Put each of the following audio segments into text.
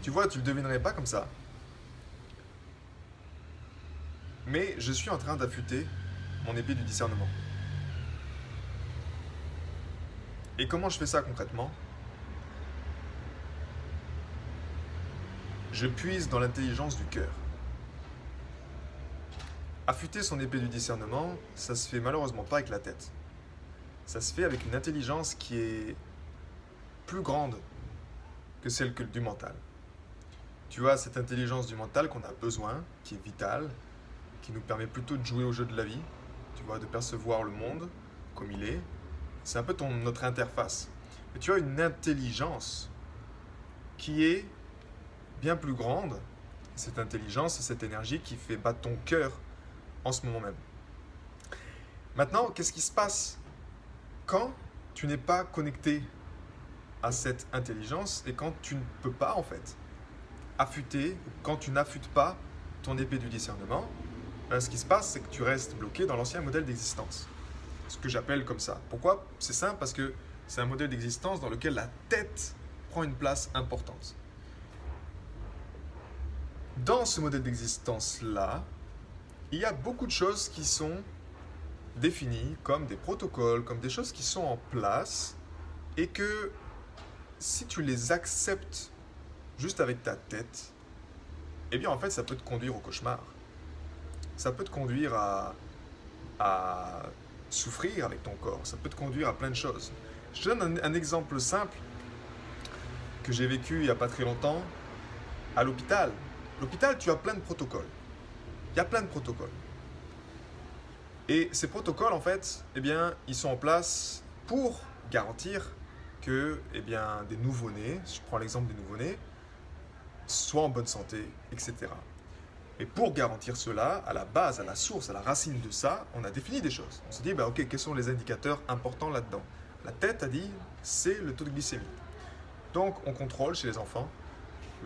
Tu vois, tu le devinerais pas comme ça. Mais je suis en train d'affûter mon épée du discernement. Et comment je fais ça concrètement? Je puise dans l'intelligence du cœur. Affûter son épée du discernement, ça se fait malheureusement pas avec la tête. Ça se fait avec une intelligence qui est plus grande que celle du mental. Tu vois, cette intelligence du mental qu'on a besoin, qui est vitale, qui nous permet plutôt de jouer au jeu de la vie, tu vois, de percevoir le monde comme il est. C'est un peu notre interface. Mais tu as une intelligence qui est bien plus grande. Cette intelligence, cette énergie qui fait battre ton cœur en ce moment même. Maintenant, qu'est-ce qui se passe quand tu n'es pas connecté à cette intelligence et quand tu ne peux pas en fait affûter, quand tu n'affûtes pas ton épée du discernement, ce qui se passe, c'est que tu restes bloqué dans l'ancien modèle d'existence. Ce que j'appelle comme ça. Pourquoi? C'est simple, parce que c'est un modèle d'existence dans lequel la tête prend une place importante. Dans ce modèle d'existence-là, il y a beaucoup de choses qui sont définies comme des protocoles, comme des choses qui sont en place et que si tu les acceptes juste avec ta tête, eh bien en fait ça peut te conduire au cauchemar. Ça peut te conduire à souffrir avec ton corps, ça peut te conduire à plein de choses. Je te donne un exemple simple que j'ai vécu il n'y a pas très longtemps à l'hôpital. L'hôpital, tu as plein de protocoles. Il y a plein de protocoles. Et ces protocoles, en fait, eh bien, ils sont en place pour garantir que eh bien, des nouveau-nés, je prends l'exemple des nouveau-nés, soient en bonne santé, etc. Et pour garantir cela, à la base, à la source, à la racine de ça, on a défini des choses. On s'est dit, bah, ok, quels sont les indicateurs importants là-dedans? La tête a dit, c'est le taux de glycémie. Donc, on contrôle chez les enfants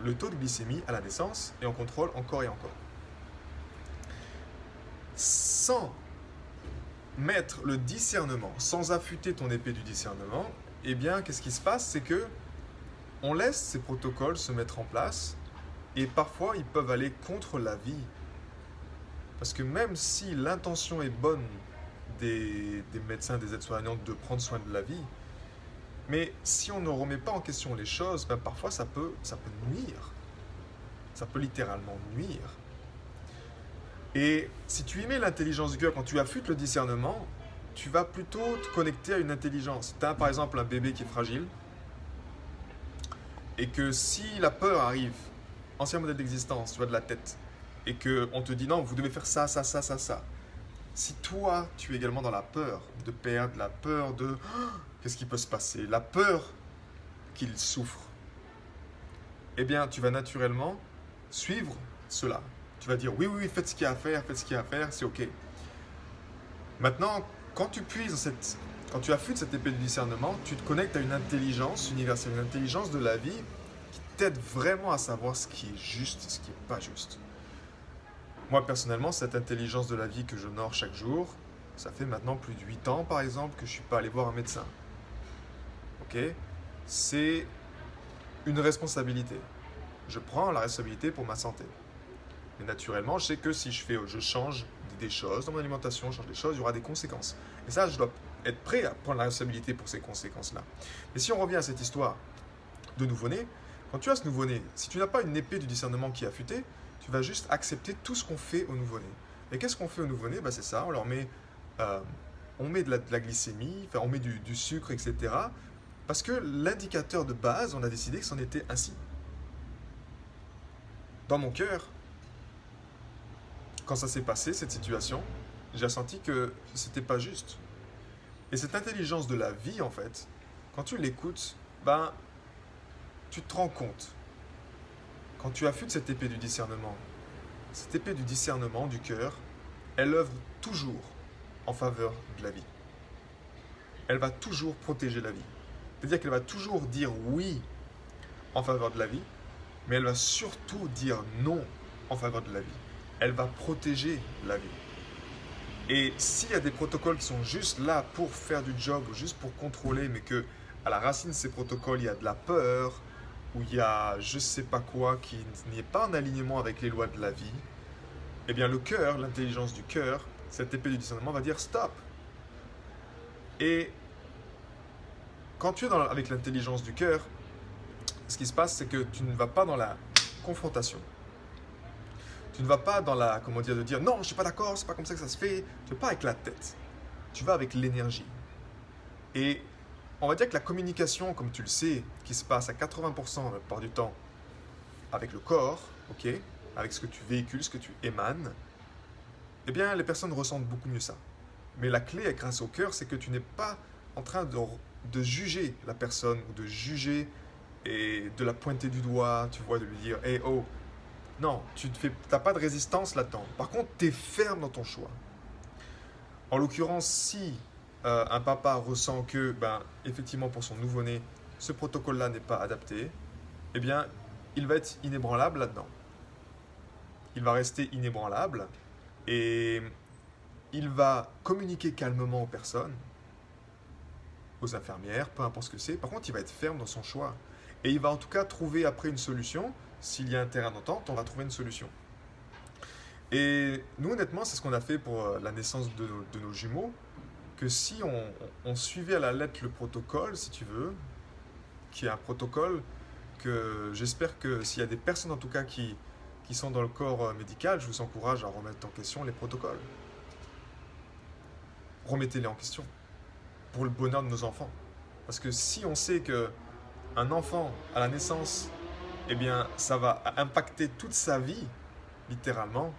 le taux de glycémie à la naissance et on contrôle encore et encore. Sans mettre le discernement, sans affûter ton épée du discernement, eh bien, qu'est-ce qui se passe? C'est que on laisse ces protocoles se mettre en place et parfois ils peuvent aller contre la vie. Parce que même si l'intention est bonne des médecins, des aides-soignantes de prendre soin de la vie, mais si on ne remet pas en question les choses, ben parfois ça peut nuire. Ça peut littéralement nuire. Et si tu y mets l'intelligence du cœur, quand tu affûtes le discernement, tu vas plutôt te connecter à une intelligence. Tu as par exemple un bébé qui est fragile, et que si la peur arrive, ancien modèle d'existence, tu vois, de la tête, et qu'on te dit non, vous devez faire ça, ça, ça, ça, ça. Si toi, tu es également dans la peur de perdre, la peur de qu'est-ce qui peut se passer, la peur qu'il souffre, eh bien, tu vas naturellement suivre cela. Tu vas dire oui, oui, faites ce qu'il y a à faire, faites ce qu'il y a à faire, c'est ok. Maintenant, quand tu puises quand tu affûtes cette épée du discernement, tu te connectes à une intelligence universelle, une intelligence de la vie qui t'aide vraiment à savoir ce qui est juste et ce qui n'est pas juste. Moi, personnellement, cette intelligence de la vie que j'honore chaque jour, ça fait maintenant plus de 8 ans, par exemple, que je ne suis pas allé voir un médecin. Ok? C'est une responsabilité. Je prends la responsabilité pour ma santé. Mais naturellement, je sais que si je change des choses dans mon alimentation, je change des choses, il y aura des conséquences. Et ça, je dois être prêt à prendre la responsabilité pour ces conséquences-là. Mais si on revient à cette histoire de nouveau-né, quand tu as ce nouveau-né, si tu n'as pas une épée du discernement qui est affûtée, tu vas juste accepter tout ce qu'on fait au nouveau-né. Et qu'est-ce qu'on fait au nouveau-né? Ben, c'est ça, on met de la glycémie, on met du sucre, etc. Parce que l'indicateur de base, on a décidé que c'en était ainsi. Dans mon cœur, quand ça s'est passé, cette situation, j'ai senti que c'était pas juste. Et cette intelligence de la vie, en fait, quand tu l'écoutes, ben, tu te rends compte. Quand tu affûtes cette épée du discernement du cœur, elle œuvre toujours en faveur de la vie. Elle va toujours protéger la vie. C'est-à-dire qu'elle va toujours dire oui en faveur de la vie, mais elle va surtout dire non en faveur de la vie. Elle va protéger la vie. Et s'il y a des protocoles qui sont juste là pour faire du job, juste pour contrôler, mais que à la racine de ces protocoles, il y a de la peur, où il y a je sais pas quoi qui n'est pas en alignement avec les lois de la vie, eh bien le cœur, l'intelligence du cœur, cette épée du discernement va dire stop. Et quand tu es avec l'intelligence du cœur, ce qui se passe, c'est que tu ne vas pas dans la confrontation. Tu ne vas pas dans la, comment dire, de dire non, je suis pas d'accord, c'est pas comme ça que ça se fait. Tu ne vas pas avec la tête. Tu vas avec l'énergie. Et on va dire que la communication, comme tu le sais, qui se passe à 80% la plupart du temps avec le corps, ok, avec ce que tu véhicules, ce que tu émanes, eh bien, les personnes ressentent beaucoup mieux ça. Mais la clé, grâce au cœur, c'est que tu n'es pas en train de juger la personne ou de juger et de la pointer du doigt, tu vois, de lui dire hey, oh, non, tu n'as pas de résistance là-dedans. Par contre, tu es ferme dans ton choix. En l'occurrence, si un papa ressent que, effectivement, pour son nouveau-né, ce protocole-là n'est pas adapté, eh bien, il va être inébranlable là-dedans. Il va rester inébranlable et il va communiquer calmement aux personnes, aux infirmières, peu importe ce que c'est. Par contre, il va être ferme dans son choix. Et il va en tout cas trouver après une solution. S'il y a un terrain d'entente, on va trouver une solution. Et nous, honnêtement, c'est ce qu'on a fait pour la naissance de nos jumeaux, que si on suivait à la lettre le protocole, si tu veux, qui est un protocole que j'espère que s'il y a des personnes en tout cas qui sont dans le corps médical, je vous encourage à remettre en question les protocoles. Remettez-les en question pour le bonheur de nos enfants. Parce que si on sait qu'un enfant à la naissance, eh bien, ça va impacter toute sa vie, littéralement,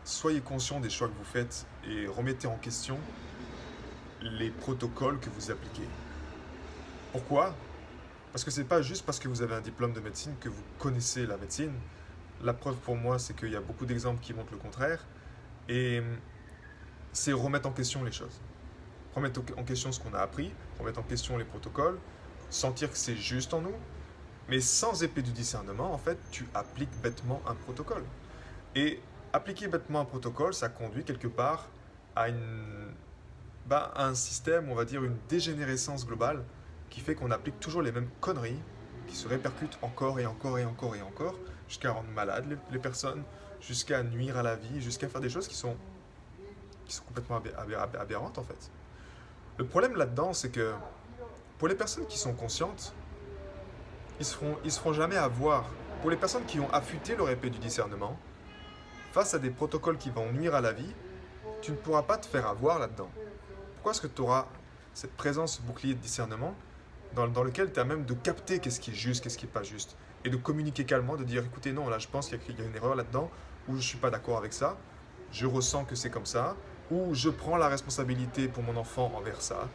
soyez conscients des choix que vous faites et remettez en question les protocoles que vous appliquez. Pourquoi ? Parce que ce n'est pas juste parce que vous avez un diplôme de médecine que vous connaissez la médecine. La preuve pour moi, c'est qu'il y a beaucoup d'exemples qui montrent le contraire. Et c'est remettre en question les choses. Remettre en question ce qu'on a appris, remettre en question les protocoles, sentir que c'est juste en nous. Mais sans épée du discernement, en fait, tu appliques bêtement un protocole. Et appliquer bêtement un protocole, ça conduit quelque part à un système, on va dire une dégénérescence globale, qui fait qu'on applique toujours les mêmes conneries, qui se répercutent encore et encore et encore et encore, jusqu'à rendre malades les personnes, jusqu'à nuire à la vie, jusqu'à faire des choses qui sont complètement aberrantes en fait. Le problème là-dedans, c'est que pour les personnes qui sont conscientes, ils se feront jamais avoir. Pour les personnes qui ont affûté leur épée du discernement, face à des protocoles qui vont nuire à la vie, tu ne pourras pas te faire avoir là-dedans. Pourquoi est-ce que tu auras cette présence, ce bouclier de discernement, dans lequel tu as même de capter qu'est-ce qui est juste, qu'est-ce qui n'est pas juste, et de communiquer calmement, de dire écoutez, non, là je pense qu'il y a une erreur là-dedans, ou je ne suis pas d'accord avec ça, je ressens que c'est comme ça, ou je prends la responsabilité pour mon enfant envers ça.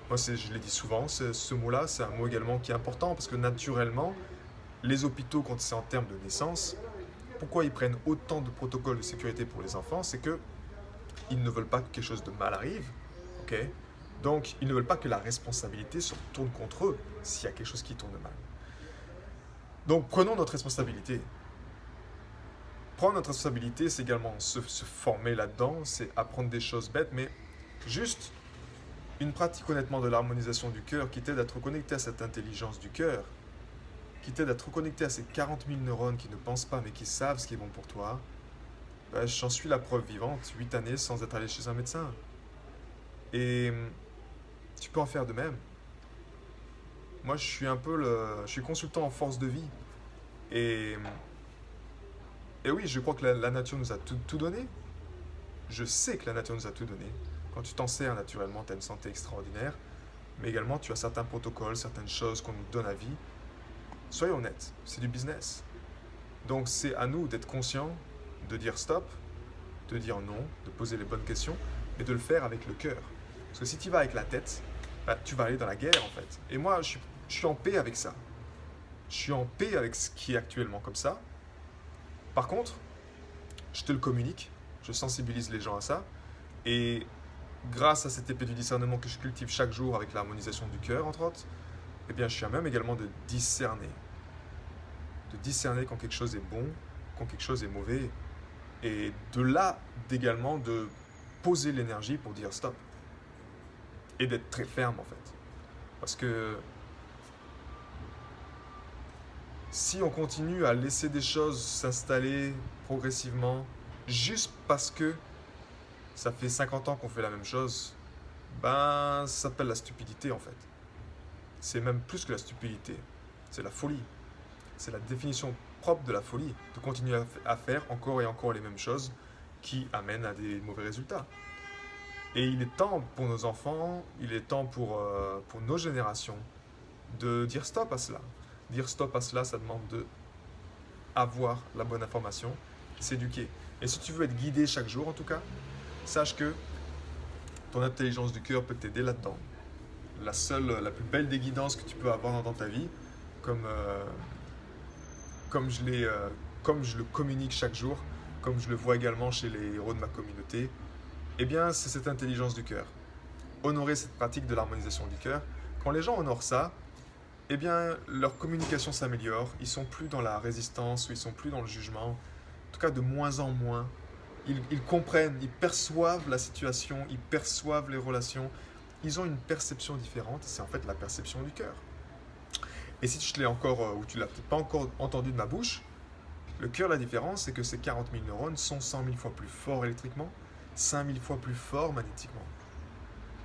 Moi, je l'ai dit souvent, ce mot-là, c'est un mot également qui est important, parce que naturellement, les hôpitaux, quand c'est en termes de naissance, pourquoi ils prennent autant de protocoles de sécurité pour les enfants, c'est qu'ils ne veulent pas que quelque chose de mal arrive, ok ? Donc, ils ne veulent pas que la responsabilité se retourne contre eux s'il y a quelque chose qui tourne mal. Donc, prenons notre responsabilité. Prendre notre responsabilité, c'est également se former là-dedans, c'est apprendre des choses bêtes, mais juste une pratique honnêtement de l'harmonisation du cœur qui t'aide à te reconnecter à cette intelligence du cœur, qui t'aide à te reconnecter à ces 40 000 neurones qui ne pensent pas mais qui savent ce qui est bon pour toi. J'en suis la preuve vivante, 8 années sans être allé chez un médecin. Et tu peux en faire de même. Moi, je suis consultant en force de vie. Et oui, je crois que la nature nous a tout donné. Je sais que la nature nous a tout donné. Quand tu t'en sers naturellement, tu as une santé extraordinaire. Mais également, tu as certains protocoles, certaines choses qu'on nous donne à vie. Soyons honnêtes, c'est du business. Donc, c'est à nous d'être conscients, de dire stop, de dire non, de poser les bonnes questions et de le faire avec le cœur. Parce que si tu vas avec la tête, tu vas aller dans la guerre en fait. Et moi, je suis en paix avec ça. Je suis en paix avec ce qui est actuellement comme ça. Par contre, je te le communique, je sensibilise les gens à ça. Et grâce à cette épée du discernement que je cultive chaque jour avec l'harmonisation du cœur, entre autres, eh bien, je suis à même également de discerner. De discerner quand quelque chose est bon, quand quelque chose est mauvais. Et de là, également, de poser l'énergie pour dire stop. Et d'être très ferme, en fait. Parce que si on continue à laisser des choses s'installer progressivement, juste parce que ça fait 50 ans qu'on fait la même chose, ben ça s'appelle la stupidité en fait. C'est même plus que la stupidité, c'est la folie. C'est la définition propre de la folie, de continuer à faire encore et encore les mêmes choses qui amènent à des mauvais résultats. Et il est temps pour nos enfants, il est temps pour nos générations de dire stop à cela. Dire stop à cela, ça demande de avoir la bonne information, s'éduquer. Et si tu veux être guidé chaque jour en tout cas, sache que ton intelligence du cœur peut t'aider là-dedans. La plus belle des guidances que tu peux avoir dans ta vie, comme je le communique chaque jour, comme je le vois également chez les héros de ma communauté, eh bien, c'est cette intelligence du cœur. Honorer cette pratique de l'harmonisation du cœur. Quand les gens honorent ça, eh bien, leur communication s'améliore. Ils sont plus dans la résistance ou ils sont plus dans le jugement. En tout cas, de moins en moins. Ils comprennent, ils perçoivent la situation, ils perçoivent les relations. Ils ont une perception différente. C'est en fait la perception du cœur. Et si tu l'as encore, ou tu l'as peut-être pas encore entendu de ma bouche, le cœur, la différence, c'est que ces 40 000 neurones sont 100 000 fois plus forts électriquement, 5 000 fois plus forts magnétiquement.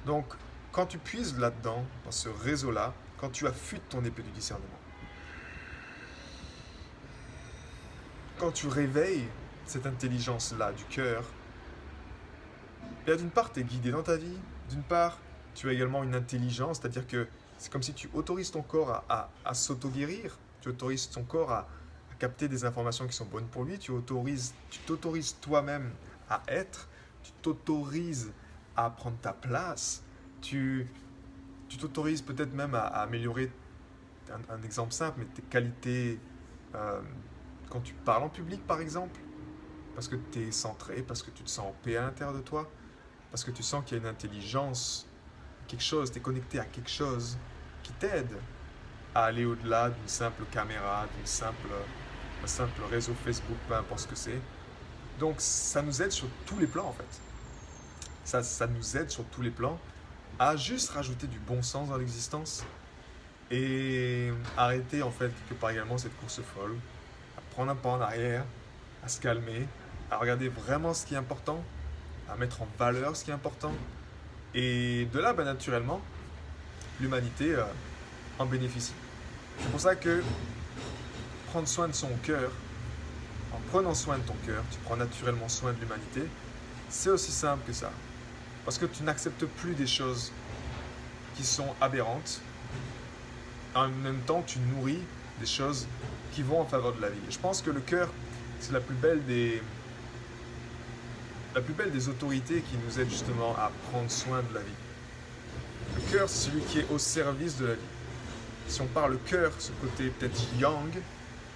Donc, quand tu puises là-dedans, dans ce réseau-là, quand tu affûtes ton épée du discernement, quand tu réveilles cette intelligence-là du cœur, bien d'une part, tu es guidé dans ta vie, d'une part, tu as également une intelligence, c'est-à-dire que c'est comme si tu autorises ton corps à s'auto-guérir, tu autorises ton corps à capter des informations qui sont bonnes pour lui, tu t'autorises toi-même à être, tu t'autorises à prendre ta place, tu t'autorises peut-être même à améliorer, un exemple simple, mais tes qualités quand tu parles en public par exemple, parce que tu es centré, parce que tu te sens en paix à l'intérieur de toi, parce que tu sens qu'il y a une intelligence, quelque chose, tu es connecté à quelque chose qui t'aide à aller au-delà d'une simple caméra, un simple réseau Facebook, peu importe ce que c'est. Donc ça nous aide sur tous les plans en fait. Ça nous aide sur tous les plans à juste rajouter du bon sens dans l'existence et arrêter en fait quelque part également cette course folle, à prendre un pas en arrière, à se calmer, à regarder vraiment ce qui est important, à mettre en valeur ce qui est important. Et de là, ben, naturellement, l'humanité en bénéficie. C'est pour ça que prendre soin de son cœur, en prenant soin de ton cœur, tu prends naturellement soin de l'humanité. C'est aussi simple que ça. Parce que tu n'acceptes plus des choses qui sont aberrantes. En même temps, tu nourris des choses qui vont en faveur de la vie. Et je pense que le cœur, c'est la plus belle des autorités qui nous aide justement à prendre soin de la vie. Le cœur, c'est celui qui est au service de la vie. Si on parle cœur, ce côté peut-être yang,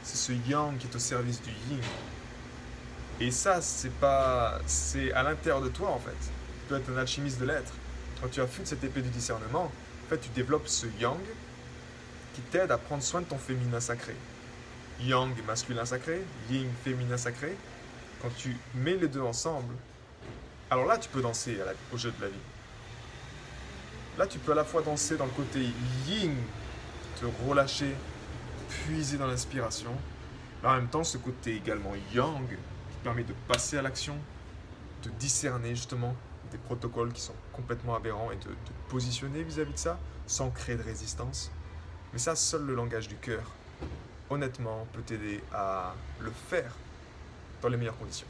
c'est ce yang qui est au service du yin. Et ça, c'est à l'intérieur de toi en fait. Tu dois être un alchimiste de l'être. Quand tu affûtes cette épée du discernement, en fait, tu développes ce yang qui t'aide à prendre soin de ton féminin sacré. Yang, masculin sacré, yin, féminin sacré. Quand tu mets les deux ensemble, alors là, tu peux danser au jeu de la vie. Là, tu peux à la fois danser dans le côté yin, te relâcher, puiser dans l'inspiration, mais en même temps, ce côté également yang, qui permet de passer à l'action, de discerner justement des protocoles qui sont complètement aberrants et de te positionner vis-à-vis de ça, sans créer de résistance. Mais ça, seul le langage du cœur, honnêtement, peut t'aider à le faire dans les meilleures conditions.